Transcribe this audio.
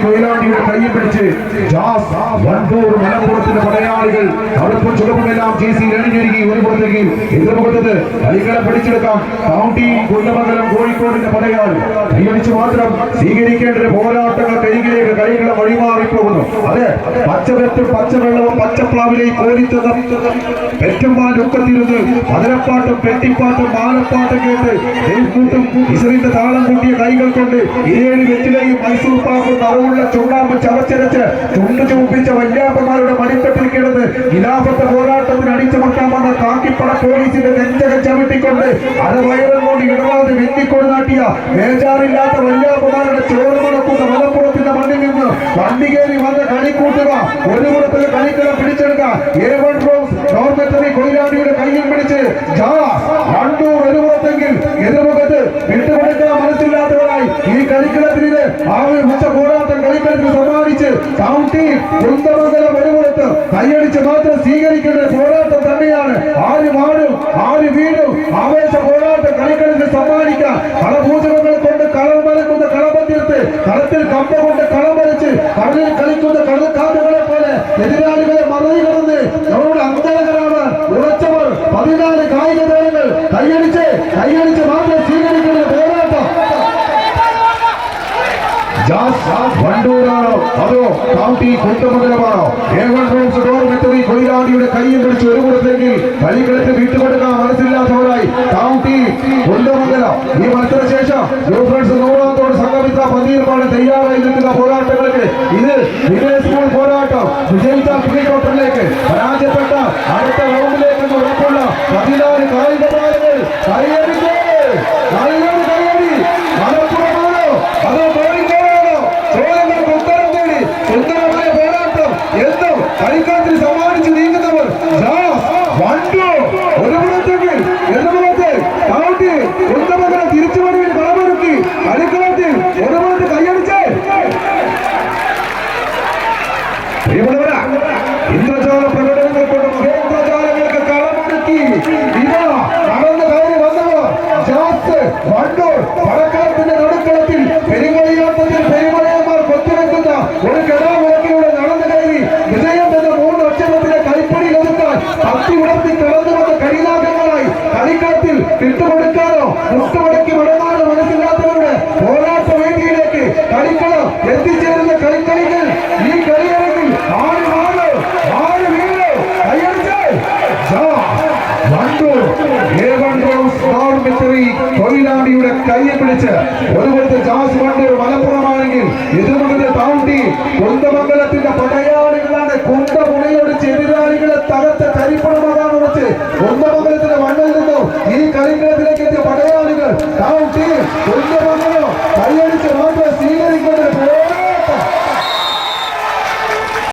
കൊയിലാണ്ടിയുടെ കയ്യിൽ പിടിച്ച് വണ്ടൂർ മലപ്പുറത്തിന്റെ പടയാളികൾ തടുപ്പും ചുടപ്പുമെല്ലാം ജേസി അണിഞ്ഞൊരുങ്ങി ഒരു പുറത്തേക്ക് എതിർമുഖത്തത് കളികളെ പിടിച്ചെടുക്കാം. കൗണ്ടി കുന്നമംഗലം കോഴിക്കോടിന്റെ പടയാളി കൈയടിച്ച് മാത്രം സ്വീകരിക്കേണ്ട പോരാട്ടങ്ങൾ കരികിലേക്ക് കളികളെ വഴിമാറിപ്പോകുന്നു. അതെ, പച്ചവെത്തും പച്ചവെള്ളവും പച്ചപ്ലാവിലേക്ക് കോരിത്തത് പെറ്റുമ്പാൻ ഒക്കത്തിരുന്ന് മധുരപ്പാട്ടും പെട്ടിപ്പാട്ടും മാലപ്പാട്ടും കേട്ട് നെയ്ക്കൂട്ടും ഇസറിന്റെ താളം കൂട്ടിയ കൈകൾ കൊണ്ട് 7 വെറ്റിലയും മൈസൂർ പാമ്പും നിറവുള്ള ചുണ്ണാമ്പ് ചവച്ചരച്ച് ചുണ്ടു ചുമപ്പിച്ച വല്യാപ്പന്മാരുടെ മണിത്തട്ടിൽ കിടന്ന് ഇലാപത്തെ പോരാട്ടത്തിന് അടിച്ചുമർത്താൻ വന്ന കാക്കിപ്പട പോലീസിന്റെ നെഞ്ചകം ചവിട്ടിക്കൊണ്ട് അരവയറും കൊണ്ട് ഇടവാതെ വെന്നിക്കൊണ്ട് നാട്ടിയ മേജാറില്ലാത്ത വല്യാപ്പന്മാരുടെ ചോറ് നടക്കുന്ന മലപ്പുറത്തിന്റെ മണ്ണിൽ നിന്ന് വണ്ടി കയറി വന്ന കളിക്കൂട്ടുക ഒരു പുറത്തിൽ കളിക്കല പിടിച്ചെടുക്കുക. A1 റോസ് നോർമറ്ററി കൊയിലാണ്ടിയുടെ കയ്യിൽ പിടിച്ച് വണ്ടൂർ ഒരു പുറത്തെങ്കിൽ എതിർമുഖത്ത് വിട്ടുകൊടുക്കാൻ മനസ്സില്ലാത്തവരായി ഈ കളിക്കളത്തിന് ആവേശ പോരാട്ടം കളിക്കളത്തിന് സമ്മാനിച്ച് കൗണ്ടി കുന്നമംഗലം ഒരു പുറത്ത് കൈയടിച്ച് മാത്രം സ്വീകരിക്കേണ്ട പോരാട്ടം തന്നെയാണ്. ആര് വാടും ആര് വീടും ആവേശ പോരാട്ടം കളിക്കളത്തിന് സമ്മാനിക്കാൻ കളഭൂഷണങ്ങൾ കൊണ്ട് കളം വരക്കുന്ന കളമന്തിരത്ത് കളത്തിൽ കമ്പ കൊണ്ട് കളം വരച്ച് കടലിൽ കളിക്കുന്ന കടൽക്കാറ്റുകളെ പോലെ എതിരാളികളെ മറികടന്ന് നമ്മുടെ അന്തരകരാണ് ഉറച്ചവർ 14 കായിക താരങ്ങൾ കൈയടിച്ച് മാത്രം സ്വീകരിക്കുന്ന പോരാട്ടം. വണ്ടൂരാണോ അതോ കൗണ്ടി കുന്നമംഗലമാണോ? A1 റോസ് ഡോർമെറ്ററി കൊയിലാണ്ടിയുടെ കയ്യിൽ പിടിച്ച് ഒരു പുറത്തേക്ക് കളികളത്ത് വിട്ടുകൊടുക്കാൻ മനസ്സില്ലാത്തവരായി കൗണ്ടി കുന്നമംഗലം ഈ മത്സരശേഷം നൂറാന്തോട് സംഗമിച്ച പന്തീർപ്പാട് തയ്യാറായി നിൽക്കുന്ന പോരാട്ടങ്ങൾക്ക് ഇത് വിജയ സ്കൂൾ പോരാട്ടം വിജയിച്ച പ്രീ ക്വാർട്ടറിലേക്ക് പരാജയപ്പെട്ട അടുത്ത റൗണ്ടിലേക്ക് ഉറപ്പുള്ള 14 കായിക താരങ്ങൾ കൈയടിച്ച് കൈയടി മലപ്പുറമാണോ അതോ കോഴിക്കോടാണോ? ചോദ്യങ്ങൾക്ക് ഉത്തരം തേടി സുന്ദരമായ പോരാട്ടം എന്നും കളിക്കളത്തിന് സമ്മാനിച്ച് നീങ്ങുന്നവർ വണ്ടൂർ ഒരു പുറത്തേക്ക് എതിർമുഖത്ത് കൗണ്ടി കുന്നമംഗലം തിരിച്ചുവരവിൽ കളമൊരുക്കി കളിക്കളത്തിൽ ഒരു പുറത്ത് കൈയടിച്ച് ഇന്ദ്രജാല പ്രകടനങ്ങൾ കൊണ്ട് മഹേന്ദ്രജാലങ്ങൾക്ക് കളമൊരുക്കി ഇതാ നടന്ന കയറി വന്നവർ വണ്ടൂർ പടക്കളത്തിന്റെ നടുക്കളത്തിൽ പെരുമഴയാട്ടത്തിൽ പെരുമഴയന്മാർ കൊത്തിവെക്കുന്ന ഒരു കലാമുറക്കിലൂടെ നടന്നു കയറി വിജയം എന്ന 3 അക്ഷരത്തിലെ കൈപ്പണിയിൽ ഒതുക്കാൻ കത്തി ഉണർത്തി കടന്നു വന്ന കരിനാഗങ്ങളായി കളിക്കളത്തിൽ വിട്ടുകൊടുക്കാനോ മുട്ടുമടക്കി മടങ്ങാനോ മനസ്സില്ലാത്തവരുടെ പോരാട്ട വേദിയിലേക്ക് കളിക്കളം എത്തിച്ചേരുന്ന കളിക്കളികൾ ഈ കളിയിറങ്ങിൽ ആര് മാറോ ആര് വീഴോ കൈയടിച്ച് വണ്ടൂർ A1 റോസ് ഡോർമെറ്ററി കൊയിലാണ്ടിയുടെ കൈയെ പിടിച്ച് ഒരു പുറത്ത്